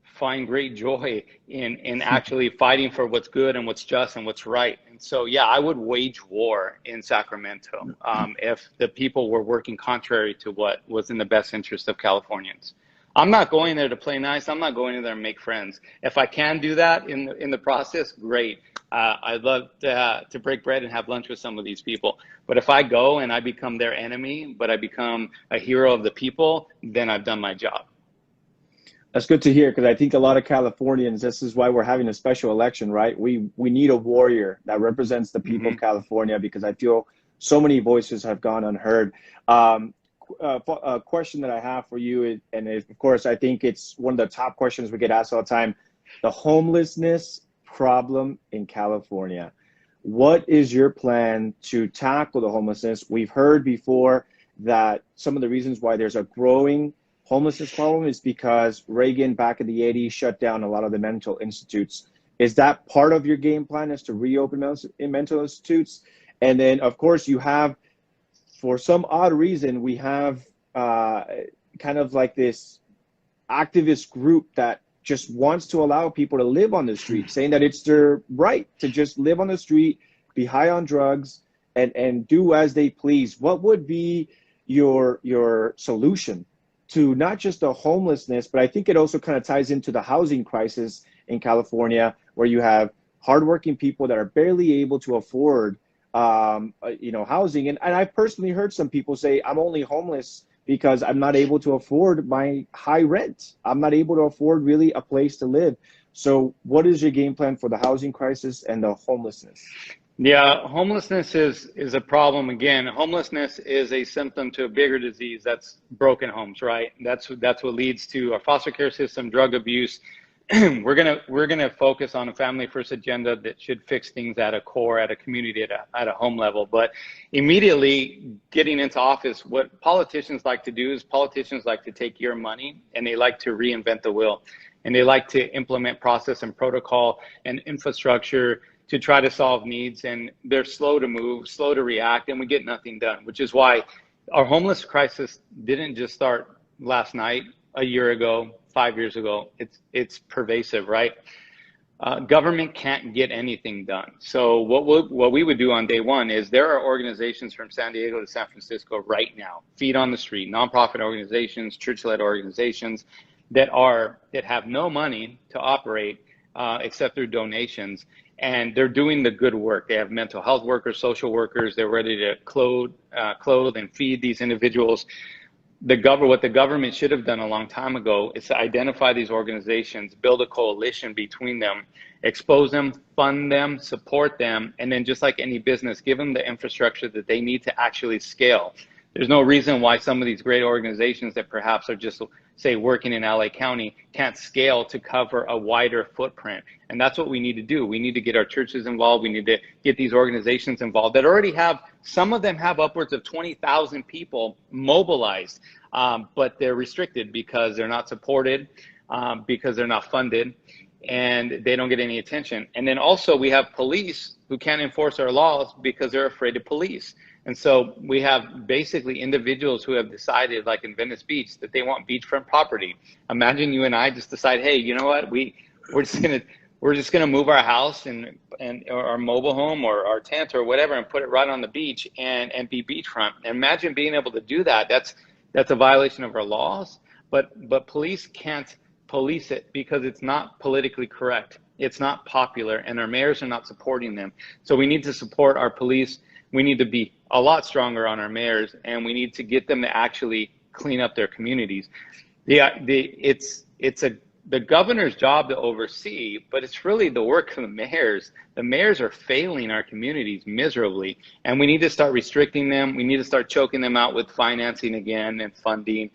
find great joy in actually fighting for what's good and what's just and what's right. And so, yeah, I would wage war in Sacramento if the people were working contrary to what was in the best interest of Californians. I'm not going there to play nice. I'm not going there to make friends. If I can do that in the process, great. I'd love to break bread and have lunch with some of these people. But if I go and I become their enemy, but I become a hero of the people, then I've done my job. That's good to hear, because I think a lot of Californians, this is why we're having a special election, right? We need a warrior that represents the people of California, because I feel so many voices have gone unheard. A question that I have for you, and of course, I think it's one of the top questions we get asked all the time, the homelessness problem in California. What is your plan to tackle the homelessness? We've heard before that some of the reasons why there's a growing homelessness problem is because Reagan back in the 80s shut down a lot of the mental institutes. Is that part of your game plan, is to reopen mental institutes? And then, of course, you have, for some odd reason, we have kind of like this activist group that just wants to allow people to live on the street, saying that it's their right to just live on the street, be high on drugs, and do as they please. What would be your solution to not just the homelessness, but I think it also kind of ties into the housing crisis in California, where you have hardworking people that are barely able to afford housing. And I've personally heard some people say, I'm only homeless because I'm not able to afford my high rent. I'm not able to afford really a place to live. So what is your game plan for the housing crisis and the homelessness? Yeah, homelessness is a problem. Again, homelessness is a symptom to a bigger disease. That's broken homes, right? That's what leads to our foster care system, drug abuse. We're gonna focus on a family first agenda that should fix things at a core, at a community, at a home level. But immediately getting into office, what politicians like to do is politicians like to take your money and they like to reinvent the wheel, and they like to implement process and protocol and infrastructure to try to solve needs, and they're slow to move, slow to react, and we get nothing done, which is why our homeless crisis didn't just start last night, a year ago, 5 years ago. It's pervasive, right? Government can't get anything done. So what we would do on day one is, there are organizations from San Diego to San Francisco right now, feet on the street, nonprofit organizations, church-led organizations that have no money to operate except through donations. And they're doing the good work. They have mental health workers, social workers. They're ready to clothe and feed these individuals. What the government should have done a long time ago is to identify these organizations, build a coalition between them, expose them, fund them, support them, and then, just like any business, give them the infrastructure that they need to actually scale. There's no reason why some of these great organizations that perhaps are just, say, working in LA County can't scale to cover a wider footprint. And that's what we need to do. We need to get our churches involved. We need to get these organizations involved that already have, some of them have upwards of 20,000 people mobilized, but they're restricted because they're not supported, because they're not funded, and they don't get any attention. And then also we have police who can't enforce our laws because they're afraid of police. And so we have basically individuals who have decided, like in Venice Beach, that they want beachfront property. Imagine you and I just decide, hey, you know what, we're just gonna move our house and our mobile home or our tent or whatever and put it right on the beach and be beachfront. And imagine being able to do that. That's a violation of our laws. But police can't police it because it's not politically correct. It's not popular, and our mayors are not supporting them. So we need to support our police. We need to be a lot stronger on our mayors, and we need to get them to actually clean up their communities. It's the governor's job to oversee, but it's really the work of the mayors. The mayors are failing our communities miserably, and we need to start restricting them. We need to start choking them out with financing again and funding.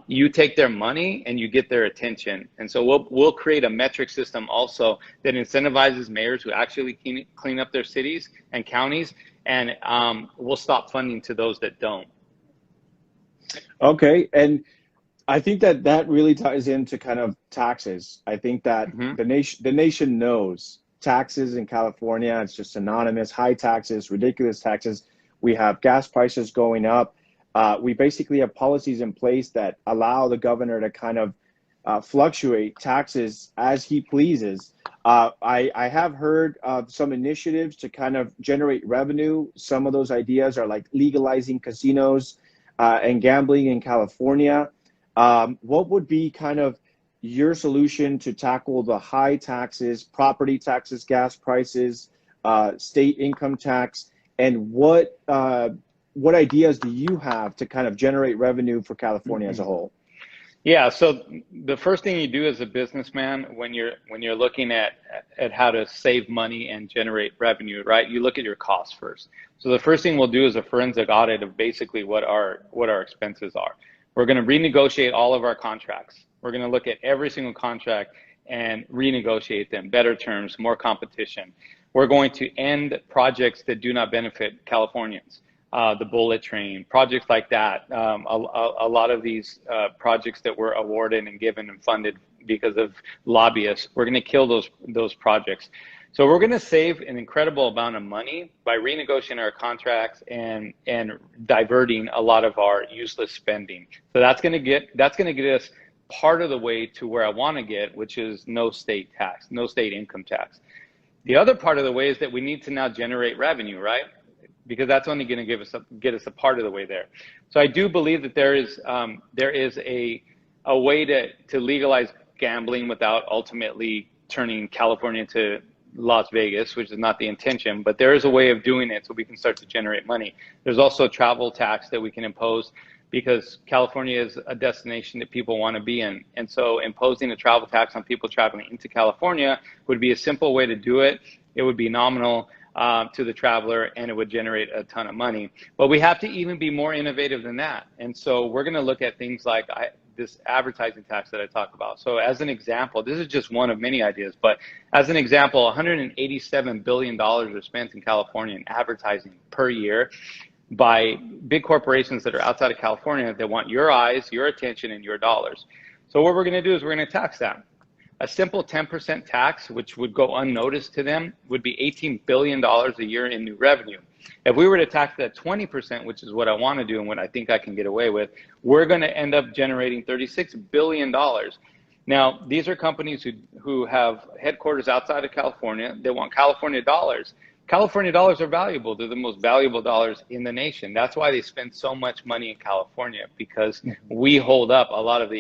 You take their money and you get their attention. And so we'll create a metric system also that incentivizes mayors who actually clean up their cities and counties, and we'll stop funding to those that don't. Okay, and I think that that really ties into kind of taxes. I think that the nation knows taxes in California. It's just synonymous: high taxes, ridiculous taxes. We have gas prices going up. We basically have policies in place that allow the governor to kind of fluctuate taxes as he pleases. I have heard of some initiatives to kind of generate revenue. Some of those ideas are like legalizing casinos and gambling in California. What would be kind of your solution to tackle the high taxes, property taxes, gas prices, state income tax, and what ideas do you have to kind of generate revenue for California as a whole? Yeah, so the first thing you do as a businessman when you're looking at how to save money and generate revenue, right? You look at your costs first. So the first thing we'll do is a forensic audit of basically what our expenses are. We're going to renegotiate all of our contracts. We're going to look at every single contract and renegotiate them, better terms, more competition. We're going to end projects that do not benefit Californians. The bullet train, projects like that. A lot of these projects that were awarded and given and funded because of lobbyists, we're going to kill those projects. So we're going to save an incredible amount of money by renegotiating our contracts and diverting a lot of our useless spending. So that's going to get us part of the way to where I want to get, which is no state tax, no state income tax. The other part of the way is that we need to now generate revenue, right? Because that's only going to get us a part of the way there. So I do believe that there is a way to legalize gambling without ultimately turning California into Las Vegas, which is not the intention, but there is a way of doing it so we can start to generate money. There's also a travel tax that we can impose because California is a destination that people want to be in. And so imposing a travel tax on people traveling into California would be a simple way to do it. It would be nominal to the traveler, and it would generate a ton of money. But we have to even be more innovative than that. And so we're going to look at things like this advertising tax that I talk about. So as an example, this is just one of many ideas, but as an example, $187 billion are spent in California in advertising per year by big corporations that are outside of California that want your eyes, your attention, and your dollars. So what we're going to do is we're going to tax that. A simple 10% tax, which would go unnoticed to them, would be $18 billion a year in new revenue. If we were to tax that 20%, which is what I want to do and what I think I can get away with, we're going to end up generating $36 billion. Now, these are companies who have headquarters outside of California. They want California dollars. California dollars are valuable. They're the most valuable dollars in the nation. That's why they spend so much money in California, because we hold up a lot of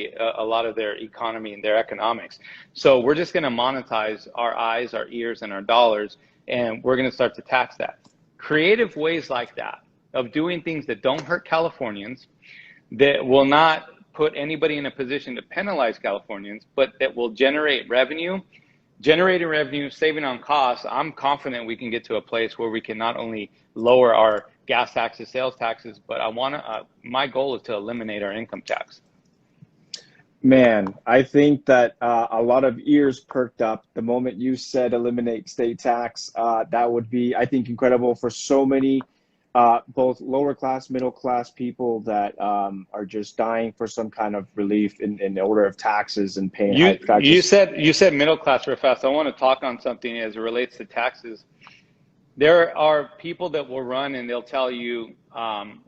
their economy and their economics. So we're just going to monetize our eyes, our ears, and our dollars, and we're going to start to tax that. Creative ways like that of doing things that don't hurt Californians, that will not put anybody in a position to penalize Californians, but that will generate revenue. Generating revenue, saving on costs, I'm confident we can get to a place where we can not only lower our gas taxes, sales taxes, but my goal is to eliminate our income tax. Man, I think that a lot of ears perked up the moment you said eliminate state tax. That would be, I think, incredible for so many both lower class, middle class people that are just dying for some kind of relief in order of taxes and paying high taxes. You said middle class real fast. I want to talk on something as it relates to taxes. There are people that will run and they'll tell you,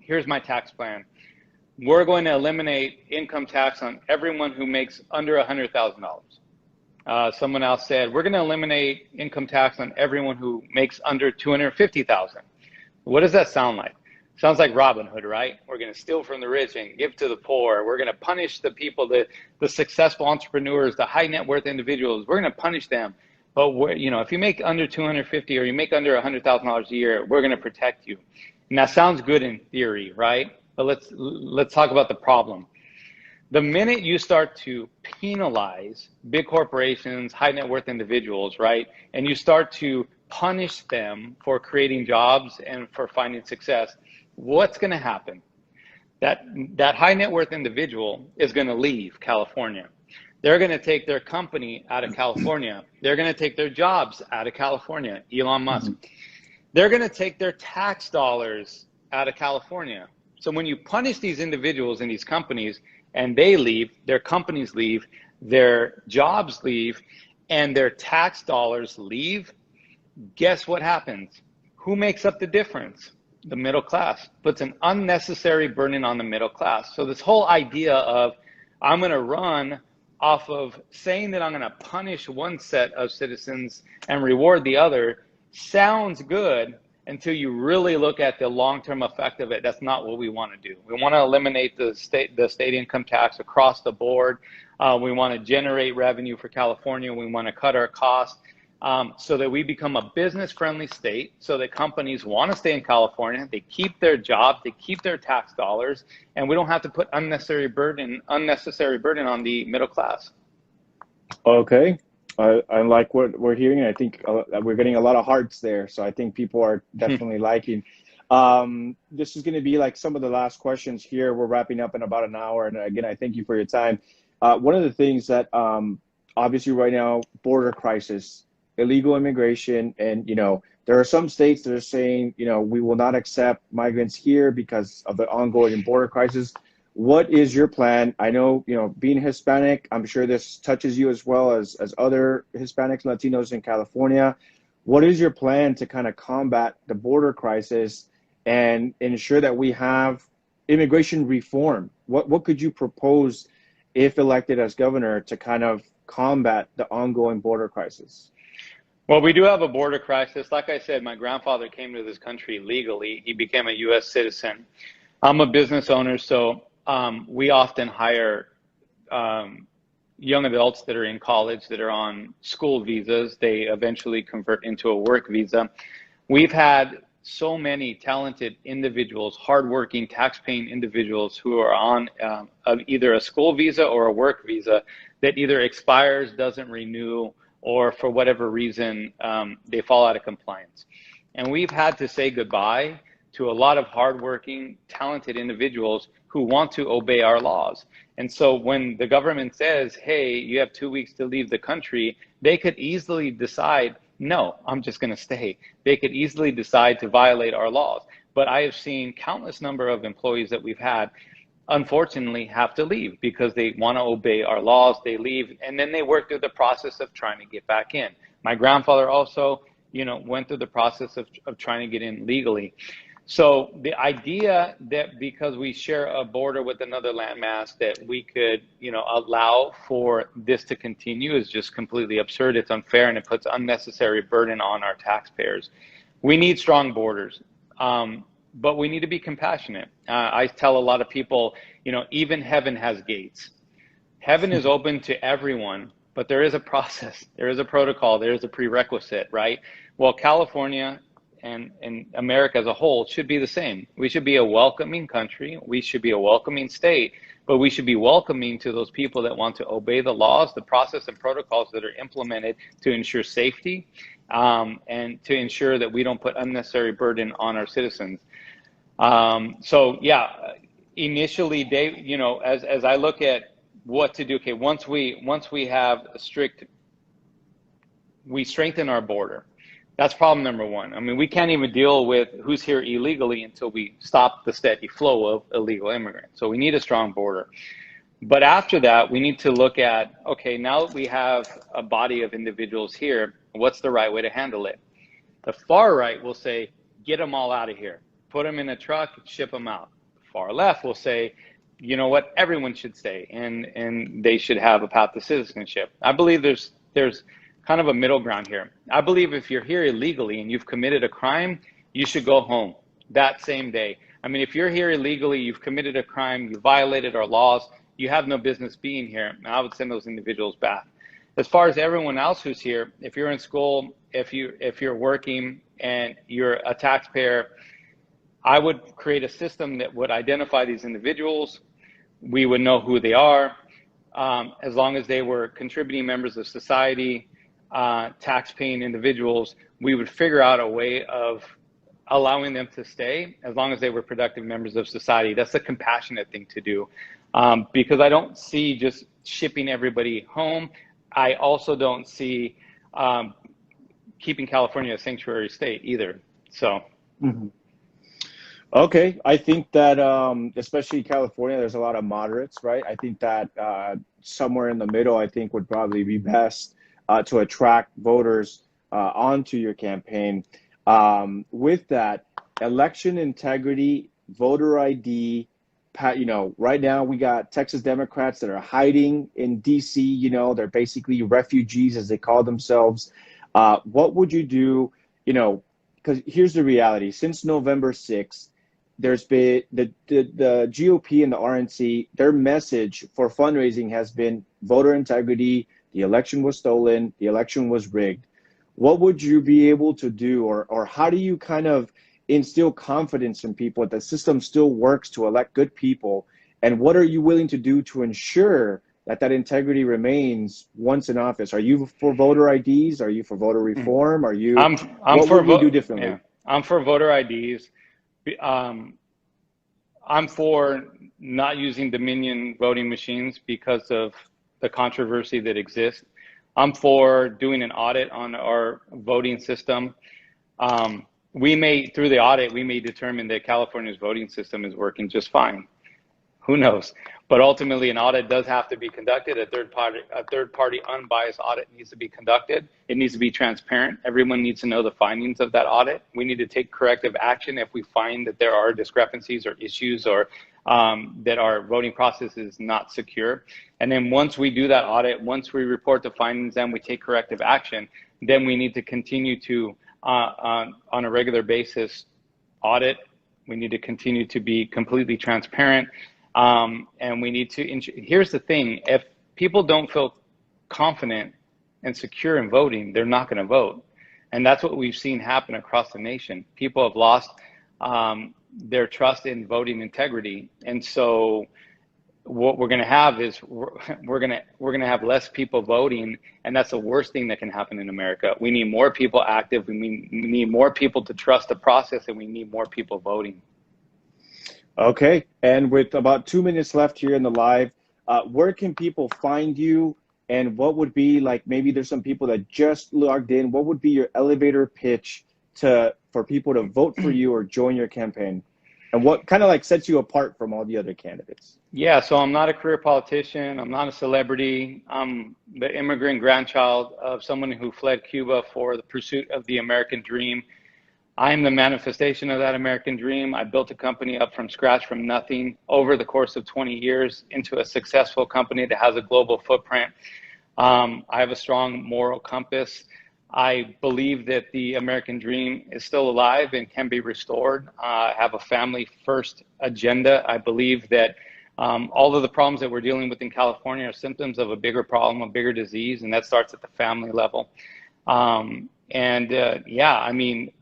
here's my tax plan. We're going to eliminate income tax on everyone who makes under $100,000. Someone else said, we're going to eliminate income tax on everyone who makes under $250,000. What does that sound like? Sounds like Robin Hood, right? We're going to steal from the rich and give to the poor. We're going to punish the people, the successful entrepreneurs, the high net worth individuals. We're going to punish them. But if you make under $250,000 or you make under $100,000 a year, we're going to protect you. And that sounds good in theory, right? But let's talk about the problem. The minute you start to penalize big corporations, high net worth individuals, right, and you start to punish them for creating jobs and for finding success, what's going to happen? That high net worth individual is going to leave California. They're going to take their company out of California. They're going to take their jobs out of California. Elon Musk. they're going to take their tax dollars out of California. So when you punish these individuals in these companies and they leave, their companies leave, their jobs leave, and their tax dollars leave, guess what happens? Who makes up the difference? The middle class. Puts an unnecessary burden on the middle class. So this whole idea of I'm going to run off of saying that I'm going to punish one set of citizens and reward the other sounds good until you really look at the long-term effect of it. That's not what we want to do. We want to eliminate the state income tax across the board. We want to generate revenue for California. We want to cut our costs so that we become a business-friendly state, so that companies want to stay in California. They keep their jobs, they keep their tax dollars, and we don't have to put unnecessary burden on the middle class. Okay. I like what we're hearing. I think we're getting a lot of hearts there. So I think people are definitely liking. This is going to be like some of the last questions here. We're wrapping up in about an hour. And again, I thank you for your time. One of the things that obviously right now, border crisis, illegal immigration, and, you know, there are some states that are saying, you know, we will not accept migrants here because of the ongoing border crisis. What is your plan? I know, you know, being Hispanic, I'm sure this touches you as well as other Hispanics, Latinos in California. What is your plan to kind of combat the border crisis and ensure that we have immigration reform? What could you propose if elected as governor to kind of combat the ongoing border crisis? Well, we do have a border crisis. Like I said, my grandfather came to this country legally. He became a U.S. citizen. I'm a business owner, so we often hire young adults that are in college that are on school visas. They eventually convert into a work visa. We've had so many talented individuals, hardworking, tax-paying individuals who are on either a school visa or a work visa that either expires, doesn't renew, or for whatever reason, they fall out of compliance. And we've had to say goodbye to a lot of hardworking, talented individuals who want to obey our laws. And so when the government says, hey, you have 2 weeks to leave the country, they could easily decide, no, I'm just going to stay. They could easily decide to violate our laws. But I have seen countless number of employees that we've had, unfortunately, have to leave because they want to obey our laws. They leave, and then they work through the process of trying to get back in. My grandfather also, you know, went through the process of trying to get in legally. So the idea that because we share a border with another landmass that we could, you know, allow for this to continue is just completely absurd. It's unfair, and it puts unnecessary burden on our taxpayers. We need strong borders, but we need to be compassionate. I tell a lot of people, you know, even heaven has gates. Heaven is open to everyone, but there is a process, there is a protocol, there is a prerequisite, right? Well, California and America as a whole should be the same. We should be a welcoming country. We should be a welcoming state, but we should be welcoming to those people that want to obey the laws, the process and protocols that are implemented to ensure safety and to ensure that we don't put unnecessary burden on our citizens. So yeah, initially, Dave, you know, as I look at what to do, okay, once we have a strict, we strengthen our border. That's problem number one. I mean, we can't even deal with who's here illegally until we stop the steady flow of illegal immigrants. So we need a strong border. But after that, we need to look at, okay, now that we have a body of individuals here, what's the right way to handle it? The far right will say, get them all out of here. Put them in a truck, ship them out. The far left will say, you know what, everyone should stay and they should have a path to citizenship. I believe there's kind of a middle ground here. I believe if you're here illegally and you've committed a crime, you should go home that same day. I mean, if you're here illegally, you've committed a crime, you violated our laws, you have no business being here, I would send those individuals back. As far as everyone else who's here, if you're in school, if you're working and you're a taxpayer, I would create a system that would identify these individuals. We would know who they are, as long as they were contributing members of society, tax-paying individuals, we would figure out a way of allowing them to stay as long as they were productive members of society. That's a compassionate thing to do, because I don't see just shipping everybody home. I also don't see keeping California a sanctuary state either. So. Mhm. Okay, I think that especially California, there's a lot of moderates, right? I think that somewhere in the middle, I think would probably be best to attract voters onto your campaign. With that, election integrity, voter ID, right now we got Texas Democrats that are hiding in DC. They're basically refugees, as they call themselves. What would you do? Because here's the reality: since November 6th. There's been the GOP and the RNC, their message for fundraising has been voter integrity, the election was stolen, the election was rigged. What would you be able to do, or how do you kind of instill confidence in people that the system still works to elect good people? And what are you willing to do to ensure that integrity remains once in office? Are you for voter IDs? Are you for voter reform? Are you, what would we do differently? Yeah, I'm for voter IDs. I'm for not using Dominion voting machines because of the controversy that exists. I'm for doing an audit on our voting system. Through the audit, we may determine that California's voting system is working just fine. Who knows? But ultimately, an audit does have to be conducted. A third party unbiased audit needs to be conducted. It needs to be transparent. Everyone needs to know the findings of that audit. We need to take corrective action if we find that there are discrepancies or issues, or that our voting process is not secure. And then once we do that audit, once we report the findings and we take corrective action, then we need to continue to, on a regular basis, audit. We need to continue to be completely transparent. And we need to, here's the thing: if people don't feel confident and secure in voting, they're not going to vote. And that's what we've seen happen across the nation. People have lost their trust in voting integrity. And so what we're going to have is we're going to have less people voting. And that's the worst thing that can happen in America. We need more people active. We need more people to trust the process, and we need more people voting. Okay, and with about 2 minutes left here in the live, where can people find you, and what would be, like, maybe there's some people that just logged in, what would be your elevator pitch for people to vote for you or join your campaign, and what kind of like sets you apart from all the other candidates? Yeah, so I'm not a career politician. I'm not a celebrity. I'm the immigrant grandchild of someone who fled Cuba for the pursuit of the American dream. I am the manifestation of that American dream. I built a company up from scratch, from nothing, over the course of 20 years into a successful company that has a global footprint. I have a strong moral compass. I believe that the American dream is still alive and can be restored. I have a family first agenda. I believe that all of the problems that we're dealing with in California are symptoms of a bigger problem, a bigger disease, and that starts at the family level. Yeah, I mean,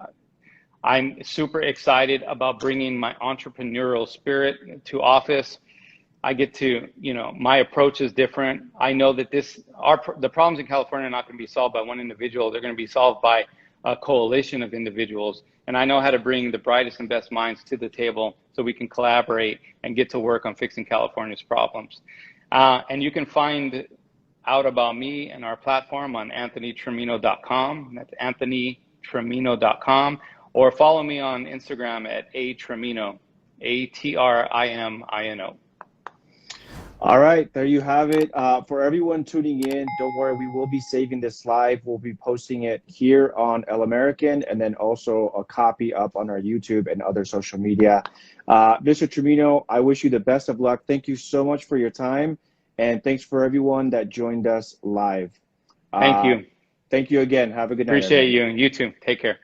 I'm super excited about bringing my entrepreneurial spirit to office. I get to, my approach is different. I know that the problems in California are not going to be solved by one individual. They're going to be solved by a coalition of individuals. And I know how to bring the brightest and best minds to the table so we can collaborate and get to work on fixing California's problems. And you can find out about me and our platform on anthonytrimino.com. That's anthonytrimino.com. Or follow me on Instagram at atrimino, ATRIMINO. All right, there you have it. For everyone tuning in, don't worry, we will be saving this live. We'll be posting it here on El American, and then also a copy up on our YouTube and other social media. Mr. Trimino, I wish you the best of luck. Thank you so much for your time, and thanks for everyone that joined us live. Thank you. Thank you again. Have a good night. Appreciate you. You too. Take care.